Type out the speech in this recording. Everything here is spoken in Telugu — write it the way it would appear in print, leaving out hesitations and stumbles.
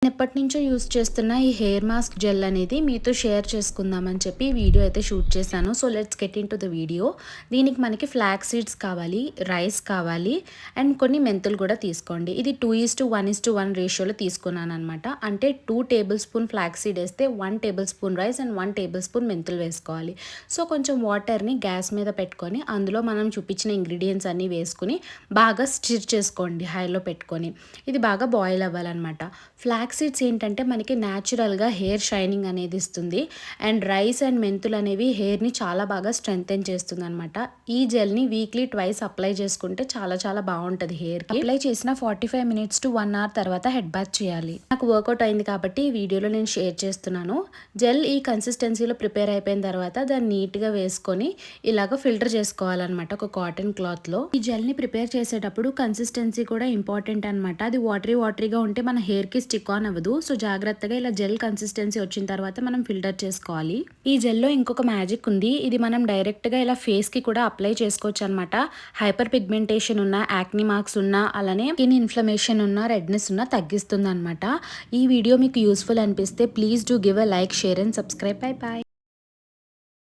ఎప్పటి నుంచో యూస్ చేస్తున్న ఈ హెయిర్ మాస్క్ జెల్ అనేది మీతో షేర్ చేసుకుందామని చెప్పి వీడియో అయితే షూట్ చేశాను. So let's get in to the video. దీనికి మనకి ఫ్లాక్స్ సీడ్స్ కావాలి, రైస్ కావాలి అండ్ కొన్ని మెంతులు కూడా తీసుకోండి. ఇది 2:1:1 రేషియోలో తీసుకున్నాను అనమాట. అంటే 2 టేబుల్ స్పూన్ ఫ్లాక్స్ సీడ్ వేస్తే 1 table spoon rice and 1 table spoon మెంతులు వేసుకోవాలి. సో కొంచెం వాటర్ని గ్యాస్ మీద పెట్టుకొని అందులో మనం చూపించిన ఇంగ్రీడియంట్స్ అన్నీ వేసుకుని బాగా స్టిర్ చేసుకోండి హైలో పెట్టుకొని. ఇది బాగా బాయిల్ అవ్వాలన్నమాట. ఫ్లాక్స్ సీడ్స్ ఏంటంటే మనకి న్యాచురల్గా హెయిర్ షైనింగ్ అనేది ఇస్తుంది అండ్ రైస్ అండ్ మెంతులు అనేవి హెయిర్ని చాలా బాగా స్ట్రెంగ్తెన్ చేస్తుంది అనమాట. ఈ జెల్ని వీక్లీ ట్వైస్ అప్లై చేసుకుంటే చాలా చాలా బాగుంటుంది హెయిర్కి. అప్లై చేసిన 45 మినిట్స్ టు 1 అవర్ తర్వాత హెడ్ బాత్ చేయాలి. నాకు వర్కౌట్ అయింది కాబట్టి ఈ వీడియోలో నేను షేర్ చేస్తున్నాను. జెల్ ఈ కన్సిస్టెన్సీలో ప్రిపేర్ అయిపోయిన తర్వాత దాన్ని నీట్గా వేసుకొని ఇలాగ ఫిల్టర్ చేసుకోవాలన్నమాట ఒక కాటన్ క్లాత్లో. ఈ జెల్ని ప్రిపేర్ చేసేటప్పుడు కన్సిస్టెన్సీ కూడా ఇంపార్టెంట్ అనమాట. అది వాటరీగా ఉంటే మన హెయిర్కి స్టిక్ ఆన్ అవ్వదు. సో జాగ్రత్తగా ఇలా జెల్ కన్సిస్టెన్సీ వచ్చిన తర్వాత మనం ఫిల్టర్ చేసుకోవాలి. ఈ జెల్లో ఇంకొక మ్యాజిక్ ఉంది. ఇది మనం డైరెక్ట్గా ఇలా ఫేస్కి కూడా అప్లై చేసుకోవచ్చు అనమాట. హైపర్ పిగ్మెంటేషన్ ఉన్న, యాక్ని మార్క్స్ ఉన్న, అలానే స్కిన్ ఇన్ఫ్లమేషన్ ఉన్న, రెడ్నెస్ ఉన్న తగ్గిస్తుంది అనమాట. ఈ వీడియో మీకు యూస్ఫుల్ అనిపిస్తే please do give a like, share and subscribe. Bye bye.